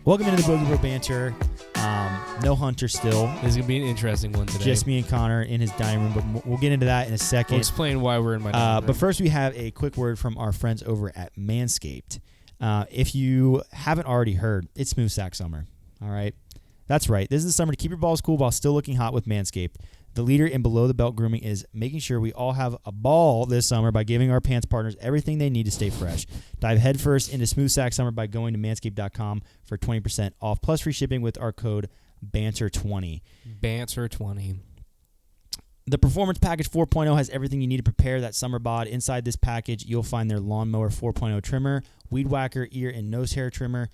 Welcome into the Bogey Bro Banter. No Hunter still. This is going to be an interesting one today. Just me and Connor in his dining room, but we'll get into that in a second. We'll explain why we're in my dining room. But first, we have a quick word from our friends over at Manscaped. If you haven't already heard, it's smooth sack summer. All right? That's right. This is the summer to keep your balls cool while still looking hot with Manscaped. The leader in below-the-belt grooming is making sure we all have a ball this summer by giving our pants partners everything they need to stay fresh. Dive headfirst into Smooth Sack Summer by going to manscaped.com for 20% off plus free shipping with our code BANTER20. BANTER20. The Performance Package 4.0 has everything you need to prepare that summer bod. Inside this package, you'll find their Lawnmower 4.0 trimmer, Weed Whacker ear and nose hair trimmer,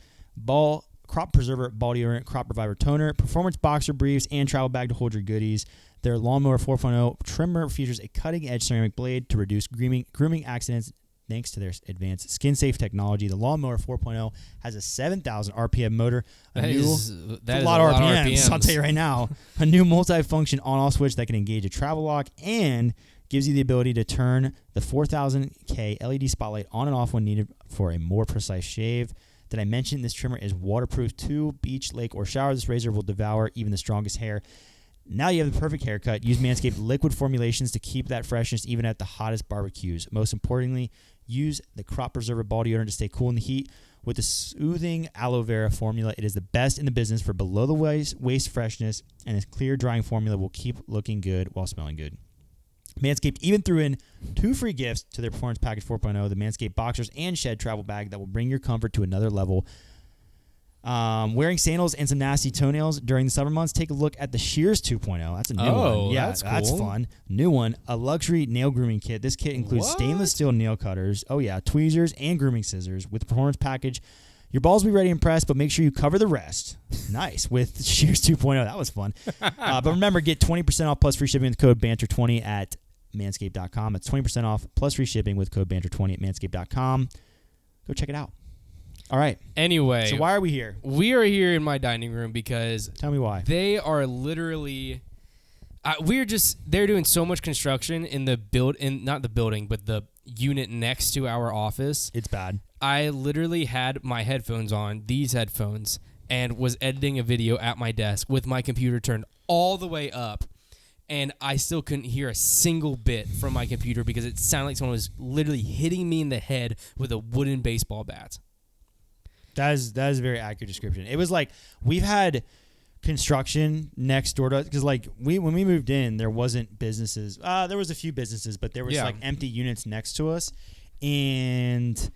Crop Preserver ball deodorant, Crop Reviver toner, Performance Boxer briefs, and travel bag to hold your goodies. Their Lawnmower 4.0 trimmer features a cutting-edge ceramic blade to reduce grooming accidents thanks to their advanced skin-safe technology. The Lawnmower 4.0 has a 7,000 RPM motor. That is a lot of RPMs. I'll tell you right now. A new multi-function on-off switch that can engage a travel lock and gives you the ability to turn the 4000K LED spotlight on and off when needed for a more precise shave. Did I mention this trimmer is waterproof too? Beach, lake, or shower, this razor will devour even the strongest hair. Now you have the perfect haircut. Use Manscaped liquid formulations to keep that freshness even at the hottest barbecues. Most importantly, use the Crop Preserver ball deodorant to stay cool in the heat. With the soothing aloe vera formula, it is the best in the business for below-the-waist freshness, and its clear drying formula will keep looking good while smelling good. Manscaped even threw in 2 free gifts to their Performance Package 4.0, the Manscaped Boxers and Shed travel bag that will bring your comfort to another level. Wearing sandals and some nasty toenails during the summer months, take a look at the Shears 2.0. That's a new one. Yeah, that's cool. fun. New one, a luxury nail grooming kit. This kit includes stainless steel nail cutters, tweezers, and grooming scissors. With the Performance Package, your balls will be ready to impress, but make sure you cover the rest. Nice. With Shears 2.0. That was fun. But remember, get 20% off plus free shipping with code BANTER20 at manscaped.com. It's 20% off plus free shipping with code BANTER20 at manscaped.com. Go check it out. All right. Anyway. So why are we here? We are here in my dining room because... Tell me why. They are literally... they're doing so much construction in the not the building, but the unit next to our office. It's bad. I literally had my headphones on, these headphones, and was editing a video at my desk with my computer turned all the way up. And I still couldn't hear a single bit from my computer because it sounded like someone was literally hitting me in the head with a wooden baseball bat. That is a very accurate description. It was like we've had construction next door to us because when we moved in, there wasn't businesses. There was a few businesses, but there was empty units next to us, and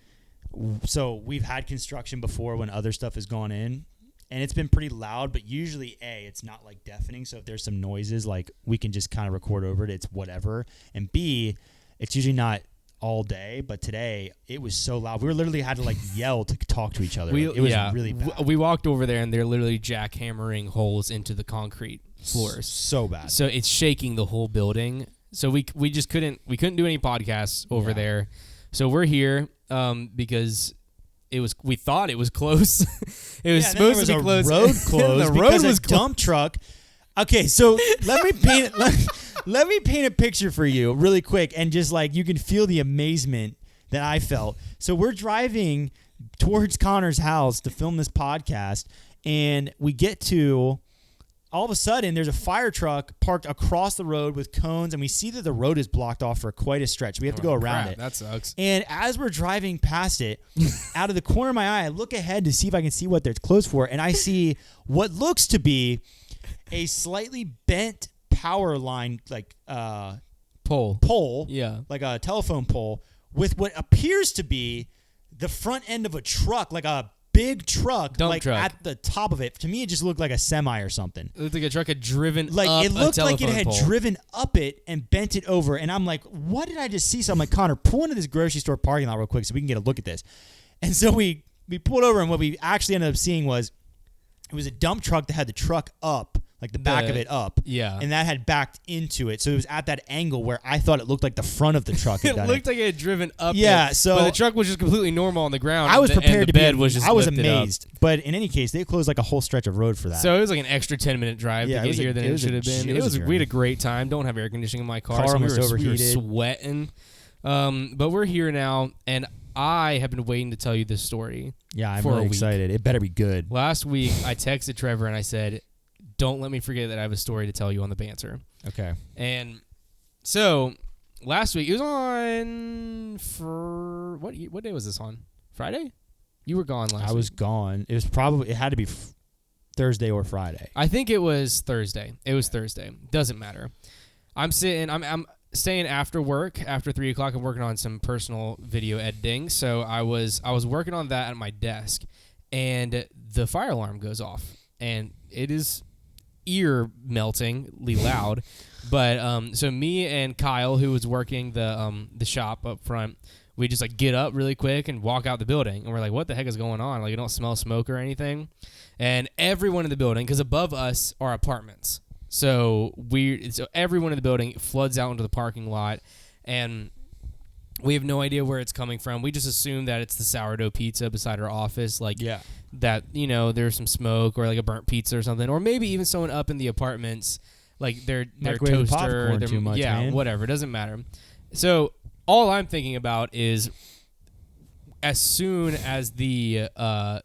so we've had construction before when other stuff has gone in, and it's been pretty loud. But usually, it's not like deafening. So if there's some noises, we can just kind of record over it. It's whatever. And B, it's usually not all day, but today it was so loud. We literally had to yell to talk to each other. It was really bad. We walked over there and they're literally jackhammering holes into the concrete floors. So bad. So it's shaking the whole building. So we just couldn't do any podcasts over there. So we're here because we thought it was close. It was supposed to be close. Road closed. The road was dump truck. Okay, so let me paint let me paint a picture for you really quick, and just you can feel the amazement that I felt. So we're driving towards Connor's house to film this podcast, and we get to, all of a sudden, there's a fire truck parked across the road with cones, and we see that the road is blocked off for quite a stretch. We have to go around it. That sucks. And as we're driving past it, out of the corner of my eye, I look ahead to see if I can see what they're closed for, and I see what looks to be a slightly bent power line, pole, like a telephone pole, with what appears to be the front end of a truck, like a big truck, truck at the top of it. To me, it just looked like a semi or something. It looked like a truck had driven up it looked a like it had pole. driven up it and bent it over. And I'm like, what did I just see? So I'm like, Connor, pull into this grocery store parking lot real quick so we can get a look at this. And so we pulled over, and what we actually ended up seeing was it was a dump truck that had the truck up, like the back of it up. Yeah. And that had backed into it. So it was at that angle where I thought it looked like the front of the truck. It looked like it had driven up. Yeah. So but the truck was just completely normal on the ground. I was prepared to be. I was lifted amazed. Up. But in any case, they closed a whole stretch of road for that. So it was like an extra 10-minute drive to get here than it should have been. We had a great time. Don't have air conditioning in my car. Car almost overheated. We were sweating. But we're here now, and I have been waiting to tell you this story. Yeah, I'm for a really week. excited. It better be good. Last week, I texted Trevor and I said, don't let me forget that I have a story to tell you on the Banter. Okay. And so last week, it was on what day was this on? Friday? You were gone last week. I was gone. It had to be Thursday or Friday. I think it was Thursday. It was Thursday. Doesn't matter. I'm staying after work. After 3 o'clock, I'm working on some personal video editing. So I was working on that at my desk, and the fire alarm goes off, and it is ear-meltingly loud. But so me and Kyle, who was working the shop up front, we just like get up really quick and walk out the building, and we're like, what the heck is going on? Like, you don't smell smoke or anything. And everyone in the building, because above us are apartments, so everyone in the building floods out into the parking lot, and we have no idea where it's coming from. We just assume that it's the sourdough pizza beside our office, that there's some smoke or like a burnt pizza or something, or maybe even someone up in the apartments, like their Microwave toaster, popcorn too much, man. whatever, doesn't matter. So all I'm thinking about is as soon as the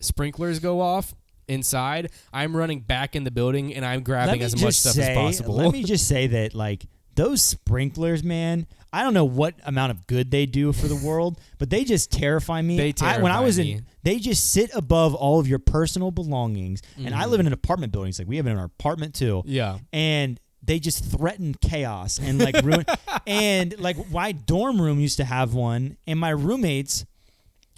sprinklers go off inside, I'm running back in the building and I'm grabbing as much stuff as possible. Let me just say that, like, those sprinklers, man, I don't know what amount of good they do for the world, but they just terrify me. They just sit above all of your personal belongings. And I live in an apartment building. It's like we have it in our apartment too. Yeah. And they just threaten chaos and like ruin. And like my dorm room used to have one, and my roommates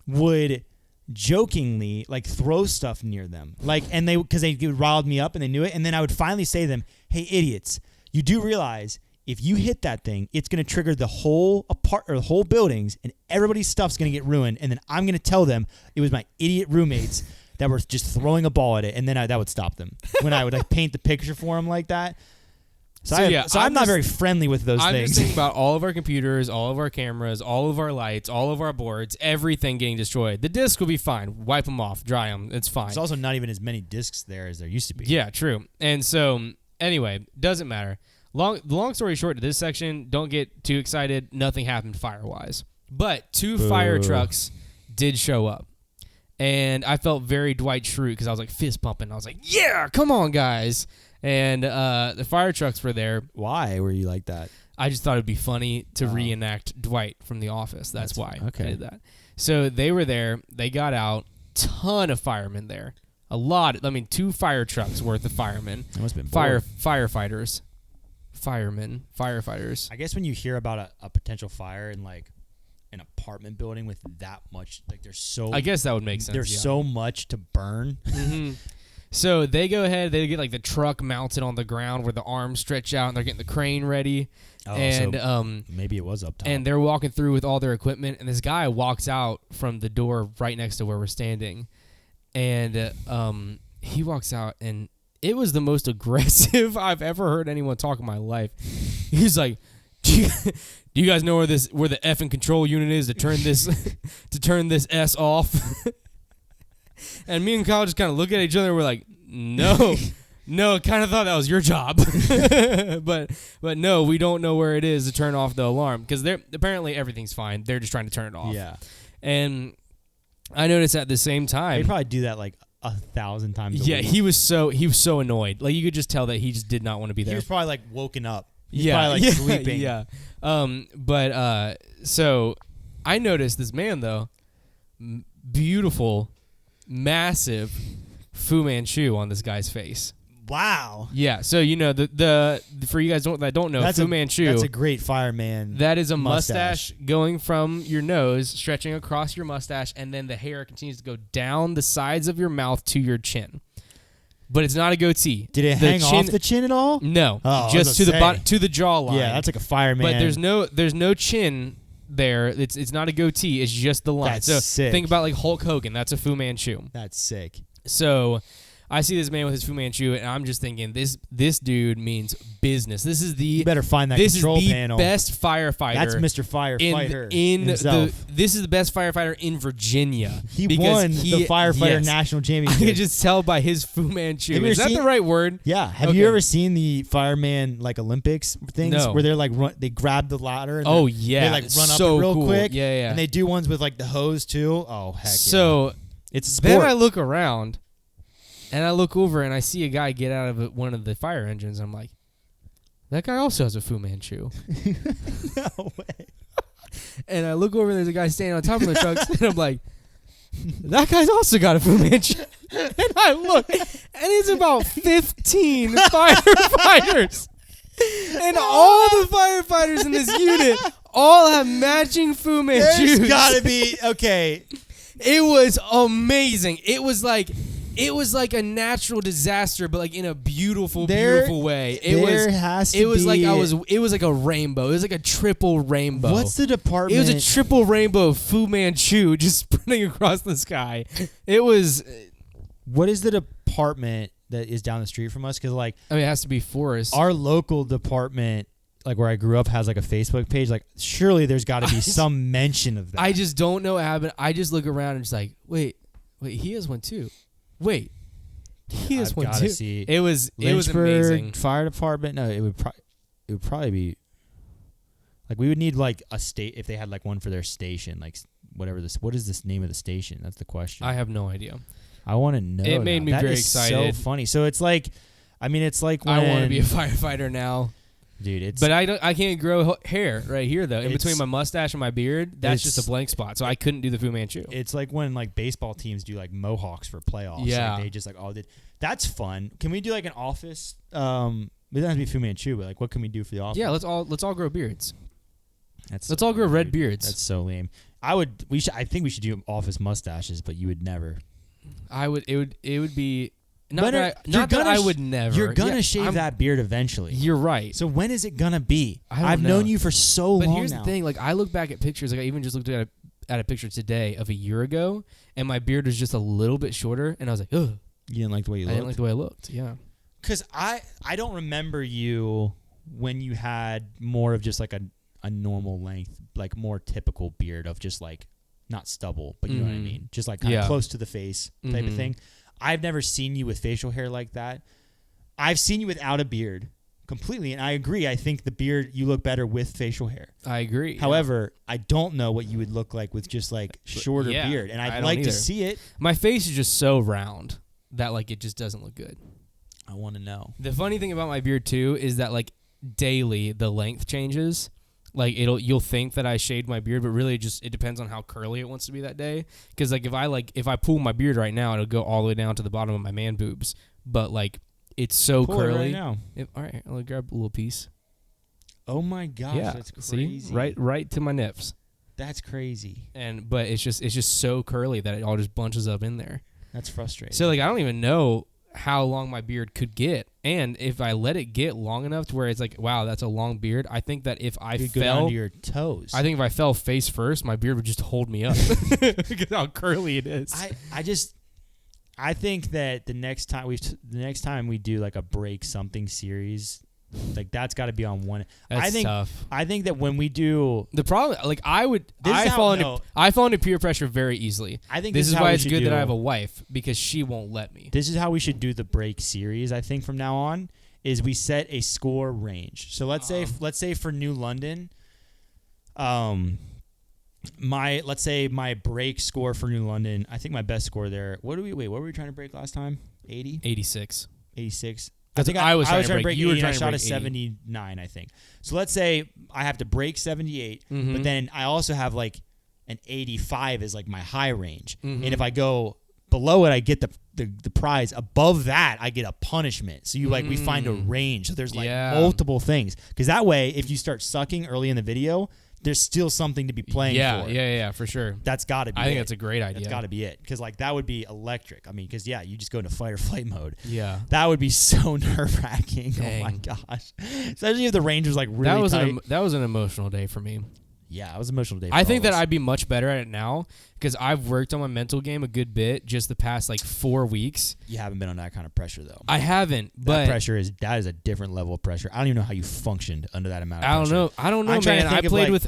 would jokingly like throw stuff near them, like, and because they riled me up and they knew it. And then I would finally say to them, "Hey, idiots, you do realize if you hit that thing, it's going to trigger the whole the whole buildings, and everybody's stuff's going to get ruined. And then I'm going to tell them it was my idiot roommates that were just throwing a ball at it, and then that would stop them when I would like paint the picture for them like that." So I'm not very friendly with those things. I'm just thinking about all of our computers, all of our cameras, all of our lights, all of our boards, everything getting destroyed. The disc will be fine. Wipe them off, dry them. It's fine. There's also not even as many discs there as there used to be. Yeah, true. And so, anyway, doesn't matter. The long story short to this section, don't get too excited. Nothing happened fire-wise. But 2 fire trucks did show up. And I felt very Dwight Schrute because I was like fist pumping. I was like, yeah, come on, guys. And the fire trucks were there. Why were you like that? I just thought it'd be funny to reenact Dwight from The Office. That's why I did that. So they were there. They got out. Ton of firemen there. A lot. 2 fire trucks worth of firemen. That must have been firefighters. Firemen. Firefighters. I guess when you hear about a potential fire in like an apartment building with that much, like I guess that would make sense. There's so much to burn. Mm-hmm. So they go ahead, they get like the truck mounted on the ground where the arms stretch out, and they're getting the crane ready. Oh, and so maybe it was up top. And they're walking through with all their equipment, and this guy walks out from the door right next to where we're standing. And he walks out, and it was the most aggressive I've ever heard anyone talk in my life. He's like, do you guys know where the effing control unit is to turn this S off? And me and Kyle just kind of look at each other and we're like, no, kind of thought that was your job. but no, we don't know where it is to turn off the alarm because apparently everything's fine. They're just trying to turn it off. Yeah. And I noticed at the same time. They probably do that like 1,000 times a yeah, week. he was so annoyed. Like you could just tell that he just did not want to be there. He was probably like woken up. He's probably like sleeping. Yeah. So I noticed this man though, beautiful, massive Fu Manchu on this guy's face. Wow. Yeah. So the for you guys that don't know, Fu Manchu. That's a great fireman. That is a mustache going from your nose, stretching across your mustache, and then the hair continues to go down the sides of your mouth to your chin. But it's not a goatee. Did it hang off the chin at all? No. Just to the jawline. Yeah, that's like a fireman. But there's no chin there. It's not a goatee. It's just the line. That's sick. Think about like Hulk Hogan. That's a Fu Manchu. That's sick. So I see this man with his Fu Manchu, and I'm just thinking, this dude means business. This is the You better find that control panel. Best firefighter. That's Mr. Firefighter in himself. This is the best firefighter in Virginia. He won the firefighter national championship. I can just tell by his Fu Manchu. Is that the right word? Yeah. Have you ever seen the fireman like Olympics things where they're like they grab the ladder? And they like run up it real quick. Yeah. And they do ones with like the hose too. Oh heck. So it's a sport. Then I look around. And I look over and I see a guy get out of one of the fire engines. I'm like, that guy also has a Fu Manchu. No way. And I look over and there's a guy standing on top of the trucks. And I'm like, that guy's also got a Fu Manchu. And I look, and it's about 15 firefighters. And all the firefighters in this unit all have matching Fu Manchus. There's gotta be, okay. It was amazing. It was like a natural disaster, but like in a beautiful way. It was like a rainbow. It was like a triple rainbow. What's the department? It was a triple rainbow of Fu Manchu just sprinting across the sky. It was. What is the department that is down the street from us? Because like, I mean, it has to be Forest. Our local department, like where I grew up, has like a Facebook page. Like, surely there's got to be some mention of that. I just don't know what happened. I just look around and just like, wait, he has one too. Wait, he has one too. See. It was amazing. Fire department. No, it would probably be like we would need like a state if they had like one for their station, like whatever this. What is this name of the station? That's the question. I have no idea. I want to know. It made me very excited. So funny. So it's like, I mean, it's like when I want to be a firefighter now. Dude, but I can't grow hair right here though. In between my mustache and my beard, that's just a blank spot. So I couldn't do the Fu Manchu. It's like when like baseball teams do like mohawks for playoffs. Yeah, like they just like that's fun. Can we do like an office? It doesn't have to be Fu Manchu, but like what can we do for the office? Yeah, let's all grow beards. Let's all grow red beards. That's so lame. I think we should do office mustaches, but you would never. It would be. Not that I would never. You're gonna shave that beard eventually. You're right. So when is it gonna be? I've known you for so long. But here's the thing: like I look back at pictures. Like I even just looked at a picture today of a year ago, and my beard was just a little bit shorter, and I was like, ugh. You didn't like the way you looked. I didn't like the way I looked. Yeah. Because I don't remember you when you had more of just like a normal length, like more typical beard of just like not stubble, but you know what I mean, just like kind of close to the face type of thing. I've never seen you with facial hair like that. I've seen you without a beard completely, and I agree. I think the beard, you look better with facial hair. I agree. However, I don't know what you would look like with just like shorter beard, and I'd like to see it. My face is just so round that like it just doesn't look good. I want to know. The funny thing about my beard too is that like daily the length changes. Like you'll think that I shaved my beard, but really it depends on how curly it wants to be that day. Because like if I pull my beard right now, it'll go all the way down to the bottom of my man boobs. But like it's so pull curly. It right now. All right, I'll grab a little piece. Oh my gosh, that's crazy! See? Right to my nips. That's crazy. But it's just so curly that it all just bunches up in there. That's frustrating. So like I don't even know how long my beard could get, and if I let it get long enough to where it's like, wow, that's a long beard. I think that if I go down to your toes. I think if I fell face first, my beard would just hold me up because how curly it is. I think that the next time we do like a break something series, like that's got to be on one. That's tough. I think that when we do the problem, like I fall into peer pressure very easily. I think this is why it's good that I have a wife because she won't let me. This is how we should do the break series. I think from now on is we set a score range. So let's say for New London, let's say my break score for New London. I think my best score there. What were we trying to break last time? 80? 86. 86. I think I was trying to break. You were trying to break. I shot a 79, I think. So let's say I have to break 78, but then I also have like an 85 is like my high range, and if I go below it, I get the prize. Above that, I get a punishment. So we find a range. So there's like multiple things because that way, if you start sucking early in the video, there's still something to be playing for. Yeah, for sure. That's got to be I think that's a great idea. That's got to be it. Because, like, that would be electric. I mean, because, you just go into fight or flight mode. Yeah. That would be so nerve-wracking. Dang. Oh, my gosh. Especially if the range was, like, really tight. That was an emotional day for me. Yeah, I was emotional today. I think that I'd be much better at it now because I've worked on my mental game a good bit just the past like 4 weeks. You haven't been on that kind of pressure though. I haven't, but that is a different level of pressure. I don't even know how you functioned under that amount of pressure. I don't know, man.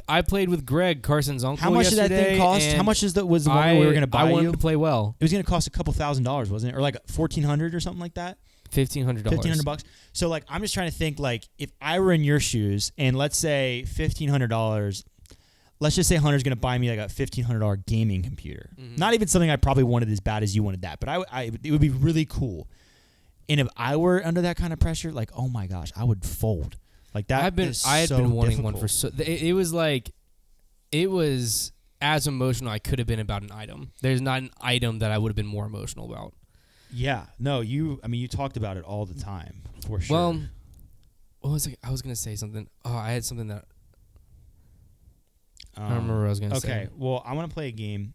I played with Greg, Carson's uncle. How much did that thing cost? How much was the one we were going to buy I wanted to play well. It was going to cost a couple $1,000s, wasn't it? Or like $1,400 or something like that? $1,500. $1,500. So like I'm just trying to think like if I were in your shoes and let's say $1,500. Let's just say Hunter's going to buy me like a $1,500 gaming computer. Mm-hmm. Not even something I probably wanted as bad as you wanted that, but it would be really cool. And if I were under that kind of pressure, like, oh my gosh, I would fold. Like that. I had been wanting one for it was like, it was as emotional I could have been about an item. There's not an item that I would have been more emotional about. Yeah. No, you talked about it all the time for sure. Well, what was I was going to say something. Oh, I had something that. I don't remember what I was going to say. Okay, well, I want to play a game.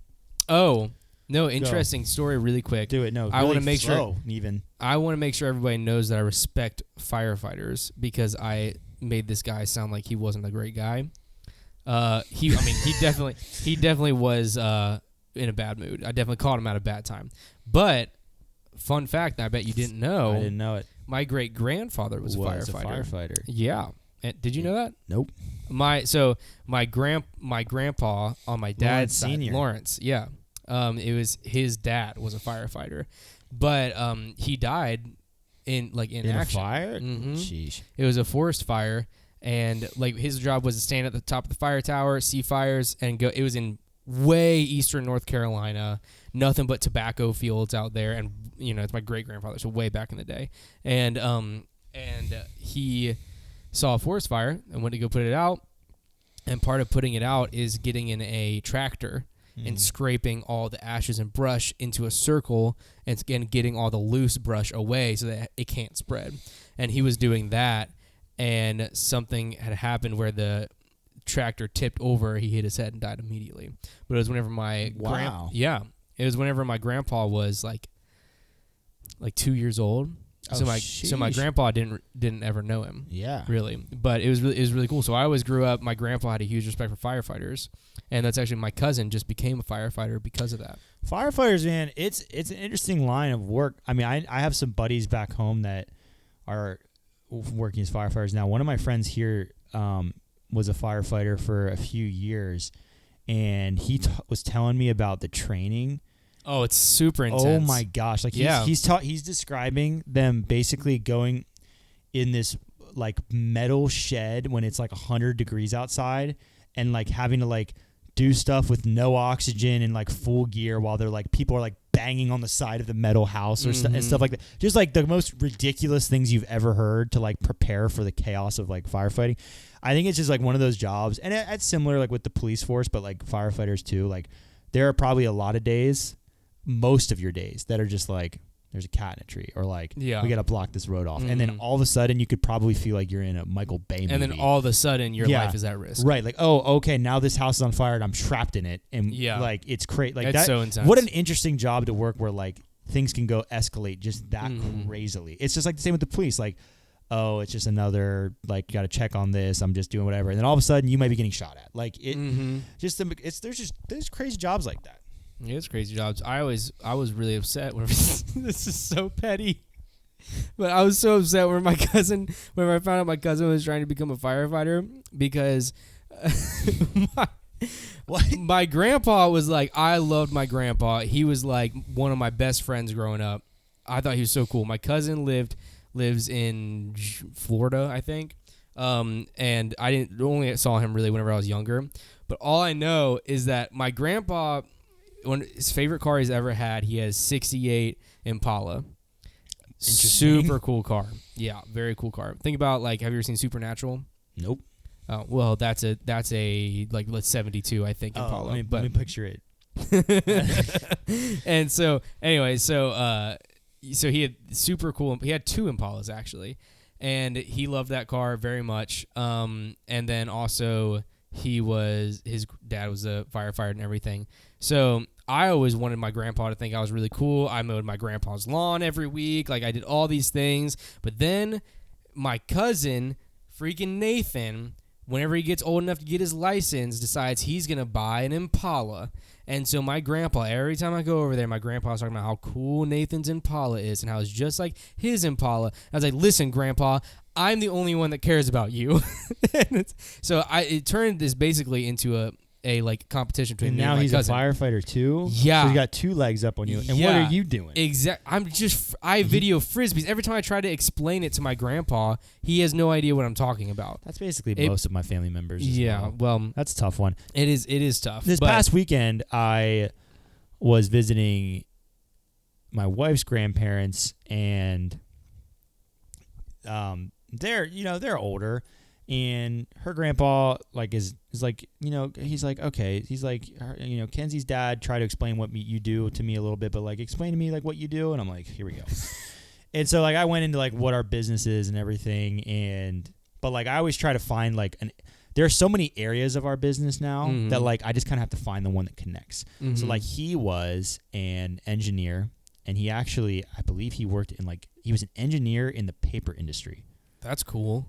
Oh, no, interesting story really quick. Do it, no. I want to make sure I want to make sure everybody knows that I respect firefighters because I made this guy sound like he wasn't a great guy. He definitely was in a bad mood. I definitely caught him at a bad time. But fun fact, I bet you didn't know. I didn't know it. My great grandfather was a firefighter. Yeah. Did you know that? Nope. My grandpa on my dad's side, Senior. Lawrence. Yeah. It was his dad was a firefighter, but he died in action. A fire? Mm-hmm. Sheesh. It was a forest fire, and like his job was to stand at the top of the fire tower, see fires, and go. It was in way eastern North Carolina, nothing but tobacco fields out there, and it's my great grandfather, so way back in the day, and he saw a forest fire and went to go put it out. And part of putting it out is getting in a tractor and scraping all the ashes and brush into a circle and getting all the loose brush away so that it can't spread. And he was doing that, and something had happened where the tractor tipped over. He hit his head and died immediately. But it was whenever my it was whenever my grandpa was like 2 years old. So my grandpa didn't ever know him. Yeah. Really. But it was really cool. So I always grew up, my grandpa had a huge respect for firefighters, and that's actually my cousin just became a firefighter because of that. Firefighters, man, it's an interesting line of work. I mean, I have some buddies back home that are working as firefighters now. One of my friends here was a firefighter for a few years, and he was telling me about the training. Oh, it's super intense. Oh my gosh! Like he's describing them basically going in this like metal shed when it's like 100 degrees outside, and like having to like do stuff with no oxygen and like full gear while they're like people are like banging on the side of the metal house or and stuff like that. Just like the most ridiculous things you've ever heard to like prepare for the chaos of like firefighting. I think it's just like one of those jobs, and it's similar like with the police force, but like firefighters too. Like there are probably a lot of days. Most of your days that are just like there's a cat in a tree or like we got to block this road off. And then all of a sudden you could probably feel like you're in a Michael Bay movie. And then all of a sudden your life is at risk. Right. Like, oh, okay, now this house is on fire and I'm trapped in it. And like it's crazy. Like that's so intense. What an interesting job to work where like things can go escalate just that crazily. It's just like the same with the police. Like, oh, it's just another like you got to check on this. I'm just doing whatever. And then all of a sudden you might be getting shot at. Like it there's crazy jobs like that. Yeah, it's crazy jobs. I was really upset whenever this is so petty, but I was so upset whenever I found out my cousin was trying to become a firefighter because my grandpa was like, I loved my grandpa. He was like one of my best friends growing up. I thought he was so cool. My cousin lives in Florida, I think, and I only saw him really whenever I was younger. But all I know is that my grandpa. His favorite car he's ever had, he has 68 Impala. Super cool car. Yeah, very cool car. Think about like, have you ever seen Supernatural? Nope. Oh, well, that's a like let's 72, I think, Impala. Let me picture it. And so anyway, so he had super cool. He had 2 Impalas actually, and he loved that car very much. And then also his dad was a firefighter and everything. So I always wanted my grandpa to think I was really cool. I mowed my grandpa's lawn every week. Like I did all these things. But then my cousin, freaking Nathan, whenever he gets old enough to get his license, decides he's going to buy an Impala. And so my grandpa, every time I go over there, my grandpa's talking about how cool Nathan's Impala is and how it's just like his Impala. I was like, listen, Grandpa, I'm the only one that cares about you. So it turned this basically into a like competition between And me now and my he's cousin. a firefighter too. Yeah. So you got 2 legs up on you. And what are you doing? I video frisbees. Every time I try to explain it to my grandpa, he has no idea what I'm talking about. That's basically most of my family members. Well, that's a tough one. It is tough. This past weekend, I was visiting my wife's grandparents, and they're older. And her grandpa is like, he's like, okay, he's like, Kenzie's dad tried to explain what you do to me a little bit, but like explain to me like what you do, and I'm like, here we go. And so like I went into like what our business is and everything, but like I always try to find there are so many areas of our business now that like I just kind of have to find the one that connects. So like he was an engineer, and he actually, I believe he worked in he was an engineer in the paper industry. That's cool.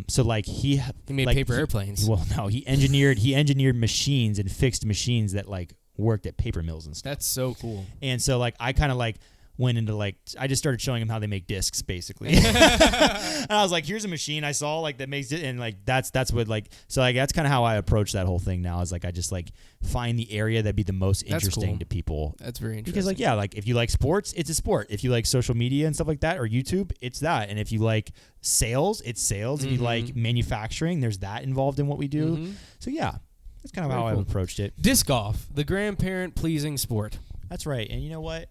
So like he made paper airplanes. Well, no, he engineered machines and fixed machines that like worked at paper mills and stuff. That's so cool. And so like I kind of like went into I just started showing him how they make discs basically. And I was like, here's a machine I saw that makes it, and like that's what so like that's kind of how I approach that whole thing now, is like I just like find the area that'd be the most interesting to people. That's very interesting. Because if you like sports, it's a sport. If you like social media and stuff like that, or YouTube, it's that. And if you like sales, it's sales. If you like manufacturing, there's that involved in what we do. So yeah, that's kind of how I've approached it. Disc golf, the grandparent pleasing sport. That's right. And you know what?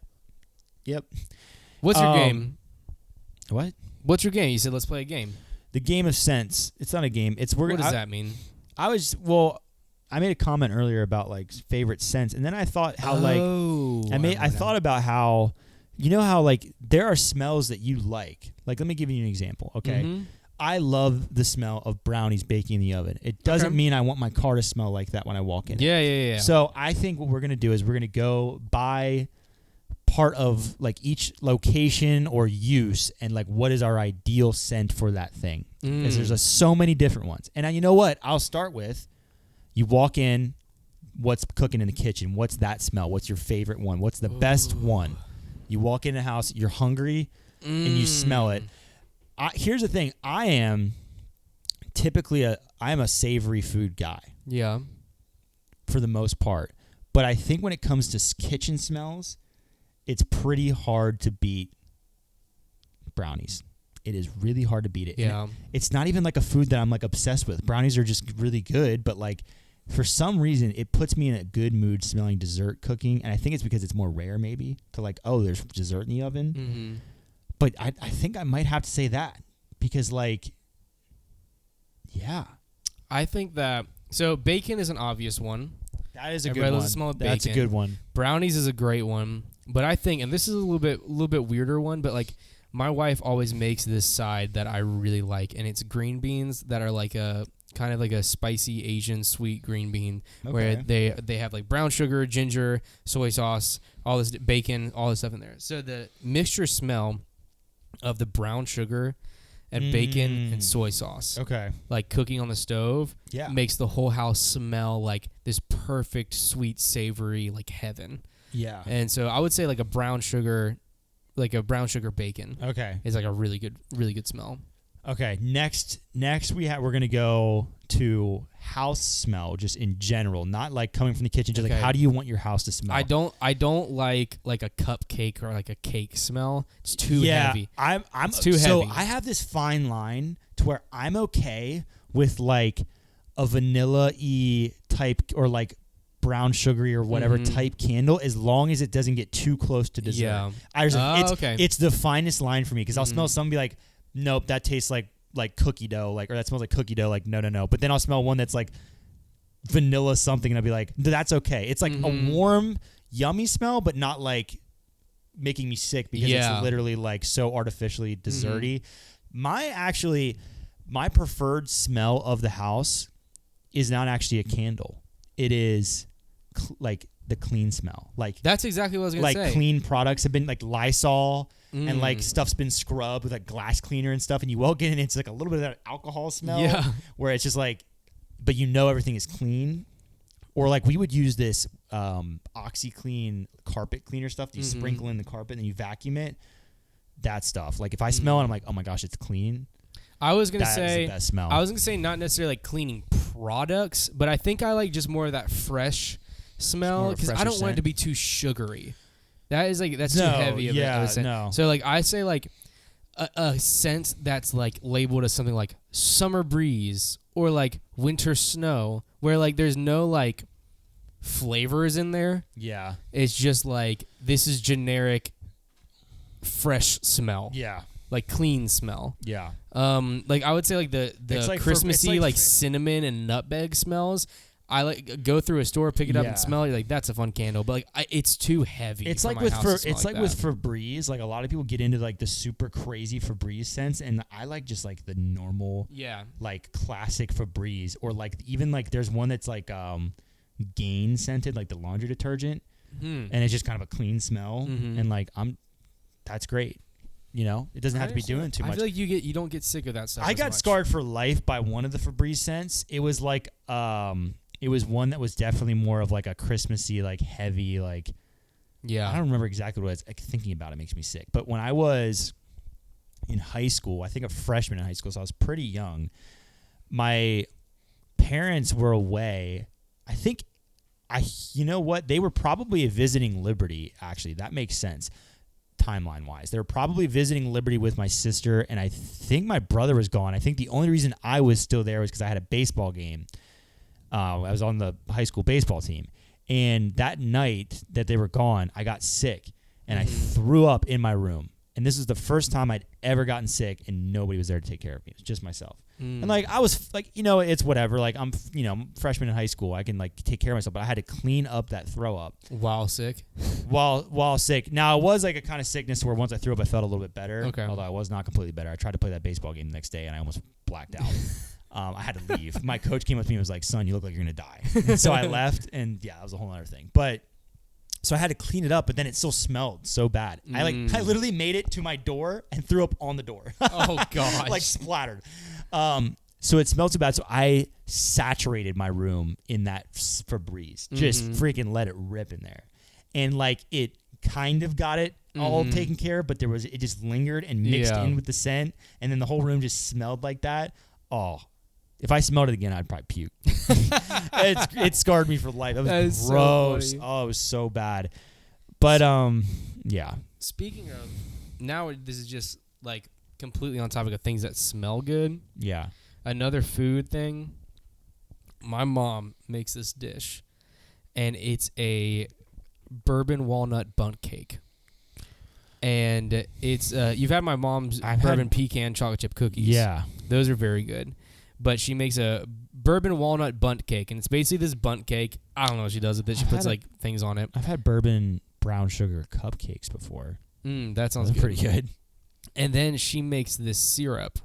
Yep. What's your game? What? What's your game? You said let's play a game. The game of sense. It's not a game. What does that mean? I made a comment earlier about favorite scents, and then I thought how I thought about how how there are smells that you like. Let me give you an example, okay? I love the smell of brownies baking in the oven. It doesn't mean I want my car to smell like that when I walk in. Yeah. So I think what we're going to do is we're going to go buy part of each location or use, and what is our ideal scent for that thing, because there's so many different ones. And you know what, I'll start with, you walk in, what's cooking in the kitchen, what's that smell, what's your favorite one, what's the best one. You walk in the house, you're hungry, and you smell it. Here's the thing, I am a savory food guy, for the most part, but I think when it comes to kitchen smells, it's pretty hard to beat brownies. It is really hard to beat it. Yeah. It's not even a food that I'm obsessed with. Brownies are just really good, but for some reason it puts me in a good mood smelling dessert cooking, and I think it's because it's more rare maybe to there's dessert in the oven. But I think I might have to say that, because yeah. I think that bacon is an obvious one. That is a good one. That's a good one. Brownies is a great one. But I think, and this is a little bit weirder one, but my wife always makes this side that I really like, and it's green beans that are a kind of a spicy Asian sweet green bean, where they have brown sugar, ginger, soy sauce, all this bacon, all this stuff in there. So the mixture smell of the brown sugar and bacon and soy sauce, cooking on the stove, makes the whole house smell like this perfect sweet savory heaven. Yeah. And so I would say a brown sugar bacon. Is a really good smell. Okay. Next we're gonna go to house smell, just in general, not coming from the kitchen. Just how do you want your house to smell? I don't like a cupcake or a cake smell. It's too heavy. It's too heavy. So I have this fine line to where I'm okay with a vanilla-y type or brown sugary or whatever type candle, as long as it doesn't get too close to dessert. Yeah. It's the finest line for me, because I'll smell some and be like, nope, that tastes like cookie dough, or that smells like cookie dough, no. But then I'll smell one that's vanilla something, and I'll be like, that's okay. It's a warm, yummy smell, but not making me sick, because it's literally so artificially desserty. My preferred smell of the house is not actually a candle. It is the clean smell. That's exactly what I was gonna say. Clean products have been Lysol, and stuff's been scrubbed with glass cleaner and stuff, and you walk in and it's a little bit of that alcohol smell, where it's just but everything is clean. Or like we would use this OxyClean carpet cleaner stuff that you sprinkle in the carpet and then you vacuum it. That stuff. Like if I smell it, I'm like, oh my gosh, it's clean. I was gonna That say is the best smell. I was gonna say not necessarily like cleaning products, but I think I like just more of that fresh smell because I don't want it to be too sugary. That's too heavy of a scent. No. So like I say like a scent that's like labeled as something like summer breeze or like winter snow, where like there's no like flavors in there. Yeah. It's just like this is generic fresh smell. Yeah. Like clean smell. Yeah. Like I would say like the like Christmassy like cinnamon and nutmeg smells. I like go through a store, pick it up, and smell it. You're like, that's a fun candle, but like it's too heavy. It's like with with Febreze. Like a lot of people get into like the super crazy Febreze scents, and I like just like the normal, like classic Febreze, or like even like there's one that's like Gain scented, like the laundry detergent, and it's just kind of a clean smell, and like that's great. You know, it doesn't have to be doing too much. I feel like you don't get sick of that stuff. I got scarred for life by one of the Febreze scents. It was like it was one that was definitely more of like a Christmassy, like heavy, like I don't remember exactly what it was. Like, thinking about it makes me sick. But when I was in high school, I think a freshman in high school, so I was pretty young. My parents were away. I think you know what? They were probably visiting Liberty. Actually, that makes sense. Timeline wise, they were probably visiting Liberty with my sister, and I think my brother was gone. I think the only reason I was still there was because I had a baseball game. I was on the high school baseball team, and that night that they were gone, I got sick, and I threw up in my room. And this is the first time I'd ever gotten sick, and nobody was there to take care of me. It was just myself. And like I was like, it's whatever. Like I'm freshman in high school. I can like take care of myself, but I had to clean up that throw up while sick. While sick. Now it was like a kind of sickness where once I threw up, I felt a little bit better. Okay. Although I was not completely better. I tried to play that baseball game the next day, and I almost blacked out. I had to leave. My coach came up to me and was like, "Son, you look like you're gonna die." And so I left, and that was a whole other thing. But so I had to clean it up, but then it still smelled so bad. I literally made it to my door and threw up on the door. Oh gosh. Like splattered. So it smelled so bad. So I saturated my room in that Febreze. Just freaking let it rip in there. And like it kind of got it all taken care of, but it just lingered and mixed in with the scent. And then the whole room just smelled like that. Oh, if I smelled it again, I'd probably puke. It scarred me for life. It was gross. Oh, it was so bad. But yeah. Speaking of, now this is just like completely on topic of things that smell good. Yeah. Another food thing. My mom makes this dish, and it's a bourbon walnut bundt cake. And it's you've had my mom's bourbon pecan chocolate chip cookies. Yeah. Those are very good. But she makes a bourbon walnut bundt cake, and it's basically this bundt cake. I don't know what she does with it. She puts like things on it. I've had bourbon brown sugar cupcakes before. That sounds pretty good. And then she makes this syrup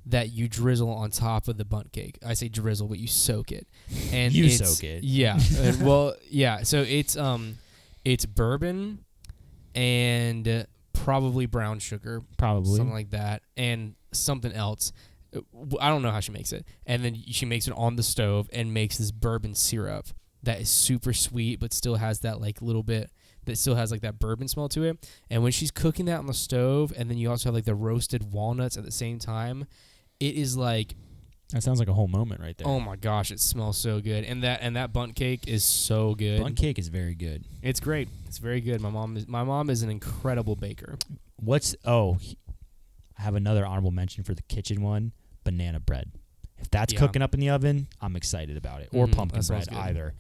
that you drizzle on top of the bundt cake. I say drizzle, but you soak it. And soak it. Yeah. Well, yeah. So it's bourbon and probably brown sugar. Probably. Something like that. And something else. I don't know how she makes it. And then she makes it on the stove and makes this bourbon syrup that is super sweet but still has that like little bit that still has like that bourbon smell to it. And when she's cooking that on the stove, and then you also have like the roasted walnuts at the same time, it is like, that sounds like a whole moment right there. oh my gosh, it smells so good. And that bundt cake is so good. Bundt cake is very good. It's great. It's very good. My mom is an incredible baker. I have another honorable mention for the kitchen one. Banana bread. If that's cooking up in the oven, I'm excited about it. Or pumpkin bread, either.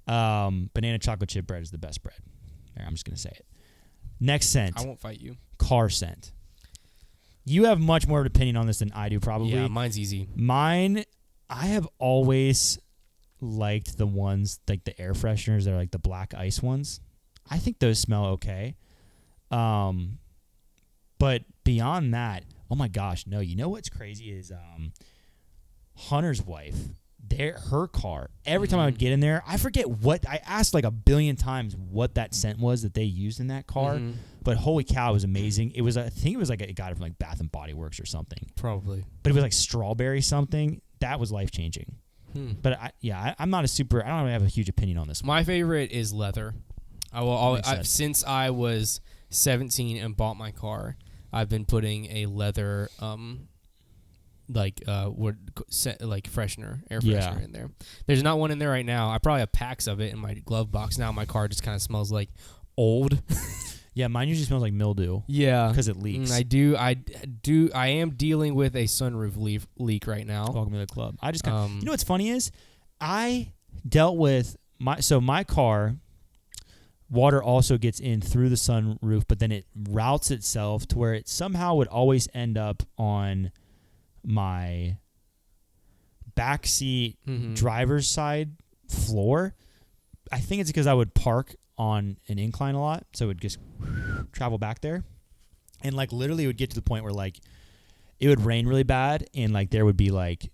Banana chocolate chip bread is the best bread. There, I'm just going to say it. Next scent. I won't fight you. Car scent. You have much more of an opinion on this than I do, probably. Yeah, mine's easy. Mine, I have always liked the ones, like the air fresheners. They're like the black ice ones. I think those smell okay. But beyond that, oh my gosh, no. You know what's crazy is Hunter's wife, her car, every time I would get in there, I forget what, I asked like a billion times what that scent was that they used in that car, but holy cow, it was amazing. It was, I think it was like, it got it from like Bath and Body Works or something. Probably. But it was like strawberry something. That was life-changing. But I'm not I don't really have a huge opinion on this one. My favorite is leather. Since I was 17 and bought my car, I've been putting a leather freshener, air freshener in there. There's not one in there right now. I probably have packs of it in my glove box. Now my car just kind of smells like old. Yeah, mine usually smells like mildew. Yeah, because it leaks. I am dealing with a sunroof leak right now. Welcome to the club. I just you know what's funny is I dealt with my car. Water also gets in through the sunroof, but then it routes itself to where it somehow would always end up on my backseat driver's side floor. I think it's because I would park on an incline a lot, so it would just travel back there. And like literally it would get to the point where like it would rain really bad and like there would be like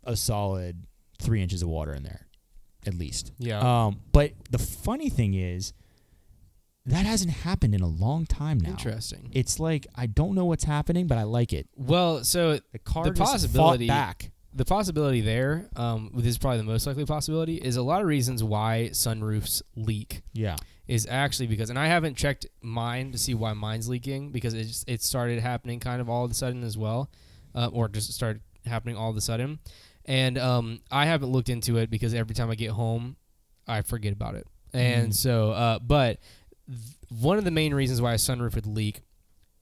a solid 3 inches of water in there at least. Yeah. But the funny thing is that hasn't happened in a long time now. Interesting. It's like I don't know what's happening, but I like it. Well, so the car the just possibility fought back. The possibility there, this is probably the most likely possibility, is a lot of reasons why sunroofs leak. Yeah. Is actually because, and I haven't checked mine to see why mine's leaking, because it started happening kind of all of a sudden as well, or just started happening all of a sudden. And I haven't looked into it because every time I get home, I forget about it. And so, but one of the main reasons why a sunroof would leak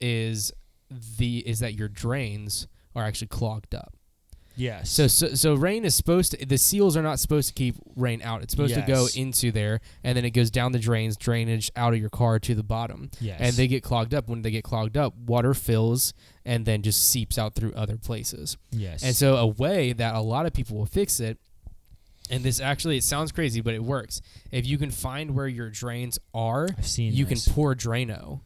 is that your drains are actually clogged up. Yes. So rain is supposed to, the seals are not supposed to keep rain out. It's supposed to go into there, and then it goes down the drainage out of your car to the bottom. Yes. And they get clogged up. When they get clogged up, water fills and then just seeps out through other places. Yes. And so a way that a lot of people will fix it, and this actually, it sounds crazy, but it works. If you can find where your drains are, you can pour Drano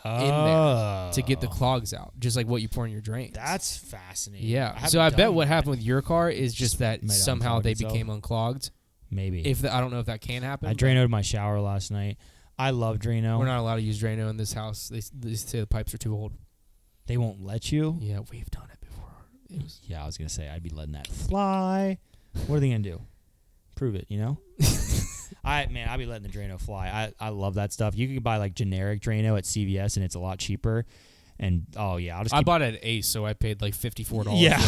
in there to get the clogs out, just like what you pour in your drains. That's fascinating. Yeah. So I bet what happened with your car is just that somehow they became unclogged. Maybe. I don't know if that can happen. I Dranoed my shower last night. I love Drano. We're not allowed to use Drano in this house. They say the pipes are too old. They won't let you? Yeah, we've done it before. Yeah, I was going to say, I'd be letting that fly. What are they going to do? Prove it, you know? I'd be letting the Drano fly. I love that stuff. You can buy like generic Drano at CVS and it's a lot cheaper. And I bought it at Ace, so I paid like $54. Yeah,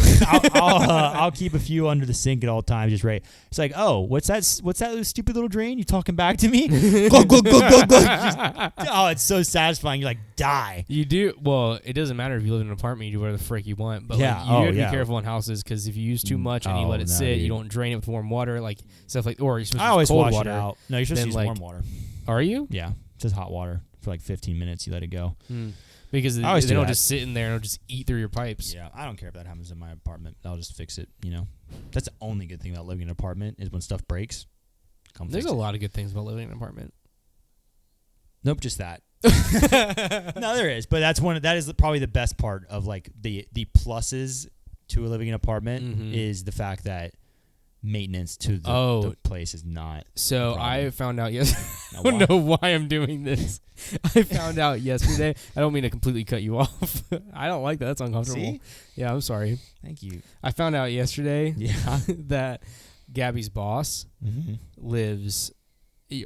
I'll keep a few under the sink at all times, just right. It's like, oh, what's that stupid little drain? You talking back to me? Go. It's so satisfying. You like die. You do. Well, it doesn't matter if you live in an apartment. You do whatever the frick you want. But you have to be careful in houses, because if you use too much and you let it sit, you don't drain it with warm water, like stuff like. Or you're supposed to use cold water. It out. No, you're supposed to use warm water. Are you? Yeah, it's just hot water for like 15 minutes. You let it go. Because they don't just sit in there and it'll just eat through your pipes. Yeah, I don't care if that happens in my apartment. I'll just fix it, you know. That's the only good thing about living in an apartment is when stuff breaks. There's a lot of good things about living in an apartment. Nope, just that. No, there is. But that is probably the best part of like the pluses to living in an apartment is the fact that maintenance to the place is not. So I found out I don't know why I'm doing this. I found out yesterday. I don't mean to completely cut you off. I don't like that. That's uncomfortable. See? Yeah, I'm sorry. Thank you. I found out yesterday that Gabby's boss lives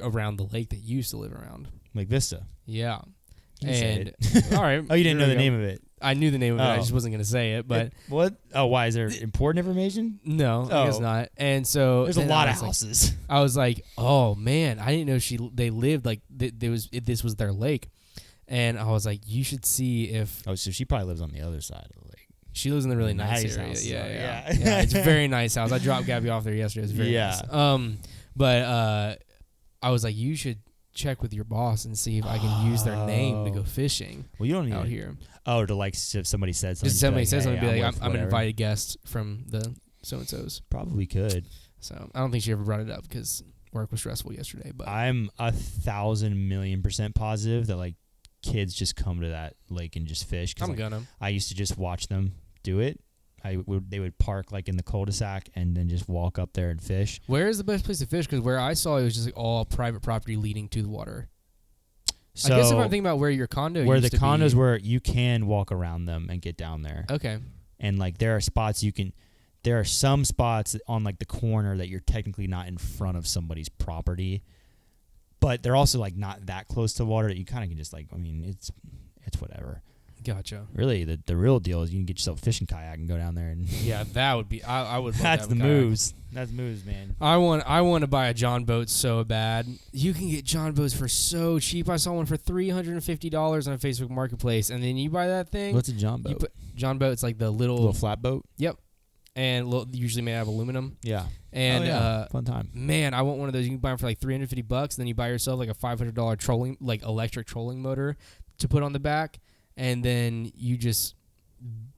around the lake that you used to live around. Lake Vista. Yeah. And all right. Oh, you didn't know the name of it. I knew the name of it. I just wasn't going to say it. But what? Oh, why? Is there important information? No, I guess not. And so there's a lot of houses. I was like, oh man, I didn't know they lived like this was their lake, and I was like, you should see if. Oh, so she probably lives on the other side of the lake. She lives in the really nice area. House, Yeah. It's a very nice house. I dropped Gabby off there yesterday. It's very nice. But I was like, you should check with your boss and see if I can use their name to go fishing. Well, you don't need out here. Oh, to like if somebody said something. If somebody says something, hey, be like, I'm an invited guest from the so-and-sos. Probably could. So I don't think she ever brought it up because work was stressful yesterday. But I'm 1,000,000,000% positive that like kids just come to that lake and just fish. I'm gonna. I used to just watch them do it. They would park like in the cul-de-sac and then just walk up there and fish. Where is the best place to fish? Because where I saw it was just like all private property leading to the water. So I guess if I'm thinking about where your condo where used the to condos be, were, you can walk around them and get down there. Okay. And like there are spots you can. there are some spots on like the corner that you're technically not in front of somebody's property, but they're also like not that close to water that you kind of can just like, I mean, it's whatever. Gotcha. Really, the real deal is you can get yourself a fishing kayak and go down there and Yeah, that would be. I would. Love that's to have the a kayak. moves. That's moves, man. I want to buy a John boat so bad. You can get John boats for so cheap. I saw one for $350 on Facebook Marketplace, and then you buy that thing. What's a John boat? John boat's like the little flat boat? Yep. And usually made out of aluminum. Yeah. And fun time. Man, I want one of those. You can buy them for like $350. Then you buy yourself like a $500 trolling, like electric trolling motor to put on the back, and then you just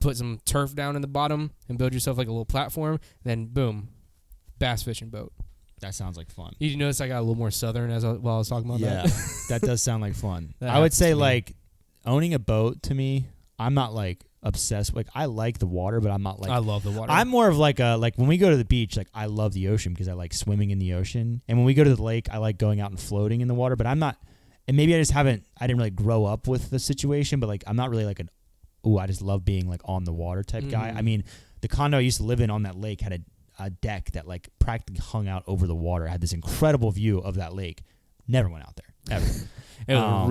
put some turf down in the bottom and build yourself like a little platform. Then boom, bass fishing boat. That sounds like fun. You notice I got a little more southern while I was talking about that. Yeah, that does sound like fun. That I would happens say to me. like owning a boat to me, I'm not like obsessed. Like I like the water, but I'm not like I love the water. I'm more of like when we go to the beach, like I love the ocean because I like swimming in the ocean. And when we go to the lake, I like going out and floating in the water, but I'm not, and maybe I didn't really grow up with the situation, but like I'm not really like I just love being like on the water type guy. I mean, the condo I used to live in on that lake had a deck that like practically hung out over the water. It had this incredible view of that lake. Never went out there, ever. that was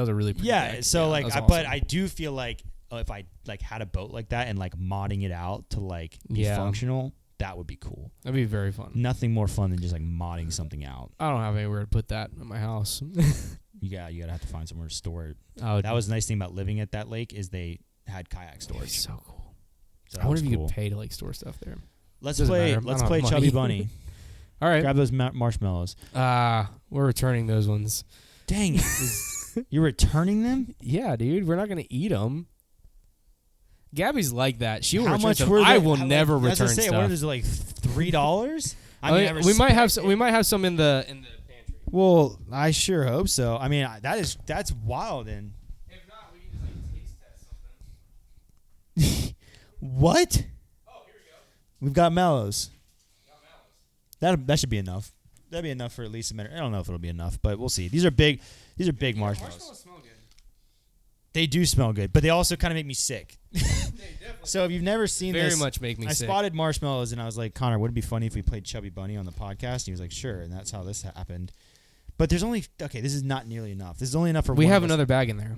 a really pretty Yeah, deck. so like, that was but awesome. I do feel like if I like had a boat like that and like modding it out to like be Yeah. functional, that would be cool. That'd be very fun. Nothing more fun than just like modding something out. I don't have anywhere to put that in my house. You gotta have to find somewhere to store it. That That was the nice thing about living at that lake is they had kayak storage. so cool. So I that wonder was if you cool. could pay to like store stuff there. Let's Doesn't play. matter. I Let's don't play have Chubby money. Bunny. All right. Grab those marshmallows. We're returning those ones. Dang it! You're returning them? Yeah, dude. We're not gonna eat them. Gabby's like that. She will How return much stuff. were they? I will never I was return gonna say, stuff. what is it, like $3? We might have some. We might have some in the pantry. Well, I sure hope so. I mean, that's wild. And If not, we can just like taste test something. what? Oh, here we go. We've got mallows. Got mallows. That should be enough. That'd be enough for at least a minute. I don't know if it'll be enough, but we'll see. These are big. These are big marshmallows. Marshmallows smell good. They do smell good, but they also kind of make me sick. They definitely So if you've never seen very this, much make me I sick. spotted marshmallows and I was like, Connor, would it be funny if we played Chubby Bunny on the podcast? And he was like, sure. And that's how this happened. But there's only this is not nearly enough. This is only enough for We one have of us. another bag in there.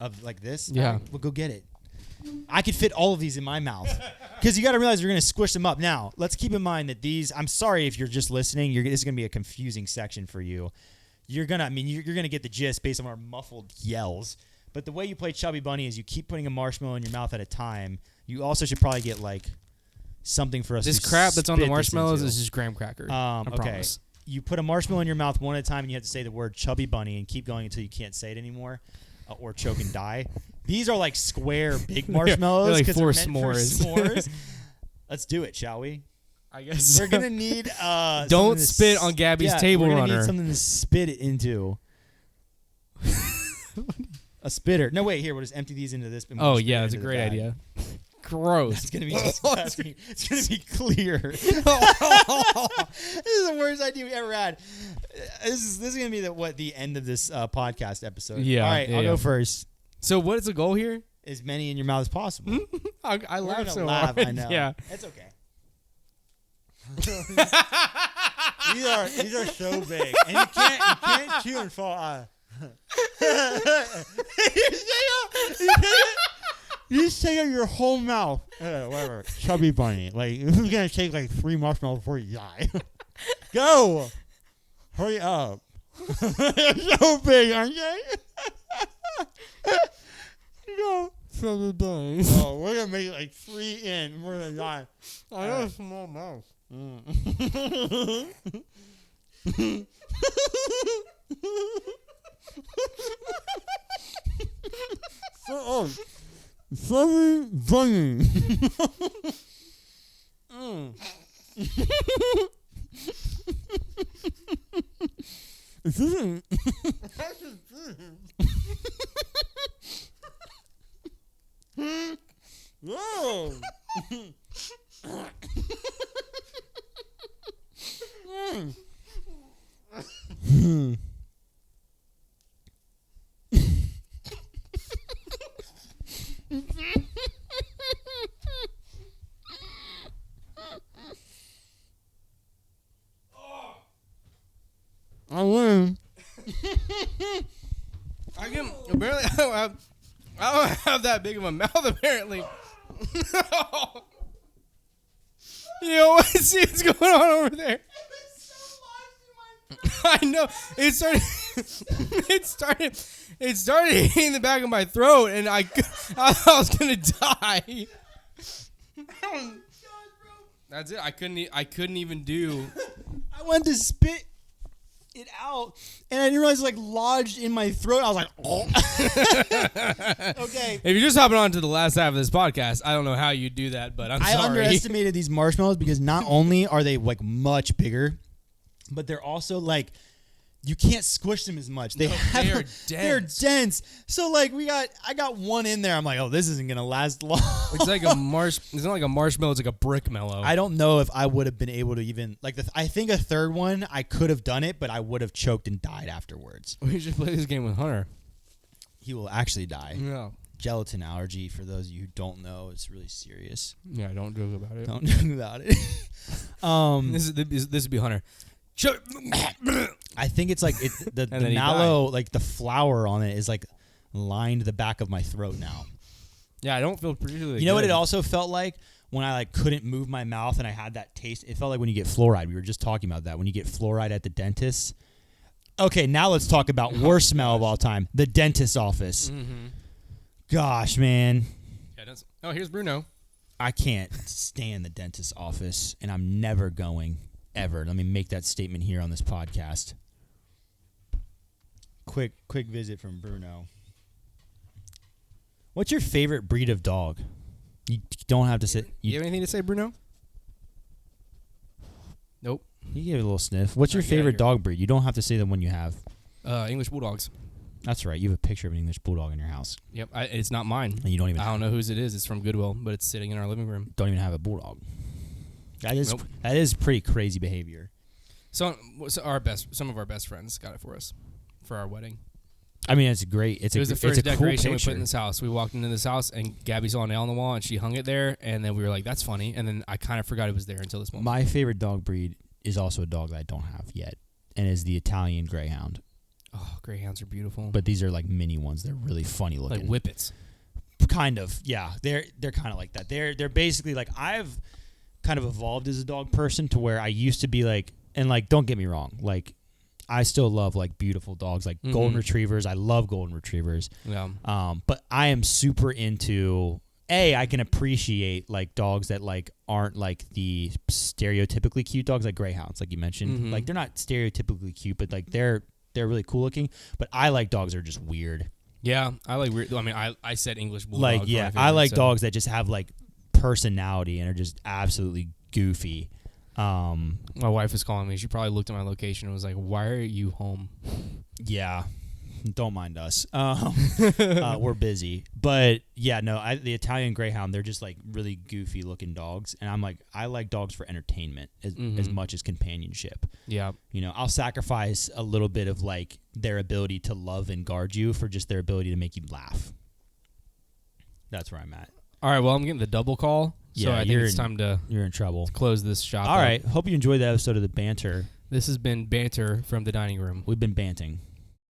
Of like this. Yeah. Alright, we'll go get it. I could fit all of these in my mouth because you got to realize you're going to squish them up. Now, let's keep in mind that these. I'm sorry if you're just listening. This is going to be a confusing section for you. You're gonna get the gist based on our muffled yells. But the way you play Chubby Bunny is you keep putting a marshmallow in your mouth at a time. You also should probably get like something for us. This to crap that's on the spit this marshmallows into. is just graham cracker. I Okay. promise. You put a marshmallow in your mouth one at a time, and you have to say the word Chubby Bunny and keep going until you can't say it anymore, or choke and die. These are like square big marshmallows. They're like 'cause four they're meant for s'mores. s'mores. Let's do it, shall we? I guess We're gonna need. Don't something to spit on Gabby's table we're gonna runner. Need something to spit it into. A spitter. No, wait. Here, we'll just empty these into this. and we'll Oh spit yeah, it that's a into the great bag. idea. Gross. It's gonna be disgusting. It's gonna be clear. This is the worst idea we ever had. This is gonna be the end of this podcast episode. Yeah, All right, yeah, I'll yeah. go first. So what is the goal here? As many in your mouth as possible. I We're laugh gonna so laugh. hard. I know. Yeah. It's okay. These are so big, and you can't chew and fall out. You just take out your whole mouth. Whatever. Chubby Bunny. Like, this is going to take like 3 marshmallows before you die. Go! Hurry up. They're so big, aren't they? Go. Chubby Bunny. Oh, we're going to make like 3 in and we're going to die. I have a small mouth. Chubby Bunny. This isn't. Whoa. I can barely. I don't have that big of a mouth apparently. You know what? See what's going on over there. I know it started. It started hitting the back of my throat, and I was gonna die. That's it. I couldn't even do. I wanted to spit it out, and I didn't realize it, like, lodged in my throat. I was like, oh. Okay. If you're just hopping on to the last half of this podcast, I don't know how you do that, but I underestimated these marshmallows because not only are they, like, much bigger, but they're also, like, you can't squish them as much. They are dense. They're dense. So, like, I got one in there. I'm like, oh, this isn't gonna last long. It's like it's not like a marshmallow. It's like a brick mellow. I don't know if I would have been able to even, like, I think a third one I could have done it, but I would have choked and died afterwards. We should play this game with Hunter. He will actually die. Yeah. Gelatin allergy, for those of you who don't know, it's really serious. Yeah, don't joke about it. Don't joke about it. This would be Hunter. I think it's like the mallow, like the flour on it is like lined the back of my throat now. Yeah, I don't feel particularly. You know what it also felt like when I like couldn't move my mouth and I had that taste? It felt like when you get fluoride. We were just talking about that. When you get fluoride at the dentist. Okay, now let's talk about worst smell of all time: the dentist's office. Mm-hmm. Gosh, man. Yeah, here's Bruno. I can't stand the dentist's office, and I'm never going. Ever. Let me make that statement here on this podcast. Quick visit from Bruno. What's your favorite breed of dog? You don't have to say. You have anything to say, Bruno? Nope. You give it a little sniff. What's your favorite dog breed? You don't have to say the one you have. English Bulldogs. That's right. You have a picture of an English Bulldog in your house. Yep. It's not mine. And you don't even. I don't know whose it is. It's from Goodwill, but it's sitting in our living room. Don't even have a Bulldog. That is pretty crazy behavior. So some of our best friends got it for us for our wedding. I mean, it's great. It was the first decoration cool we put in this house. We walked into this house and Gabby saw a nail on the wall and she hung it there, and then we were like, "That's funny." And then I kind of forgot it was there until this moment. My favorite dog breed is also a dog that I don't have yet, and is the Italian Greyhound. Oh, Greyhounds are beautiful. But these are like mini ones. They're really funny looking. Like Whippets. Kind of, yeah. They're kind of like that. They're basically like, I've kind of evolved as a dog person to where I used to be like, and like, don't get me wrong, like I still love like beautiful dogs, like golden retrievers. I love golden retrievers. Yeah. But I am super into I can appreciate like dogs that like aren't like the stereotypically cute dogs, like greyhounds, like you mentioned. Like they're not stereotypically cute, but like they're really cool looking. But I like dogs that are just weird. Yeah, I like weird. I mean, I said English Bulldog. Like, yeah, I like dogs that just have like personality and are just absolutely goofy. My wife is calling me. She probably looked at my location and was like, "Why are you home?" Yeah, don't mind us. We're busy, but yeah, no. The Italian Greyhound, they're just like really goofy looking dogs, and I'm like, I like dogs for entertainment as much as companionship. Yeah, you know, I'll sacrifice a little bit of like their ability to love and guard you for just their ability to make you laugh. That's where I'm at. All right, well, I'm getting the double call, so I think it's time to you're in trouble. Close this shop. All right, hope you enjoyed the episode of the Banter. This has been Banter from the dining room. We've been banting.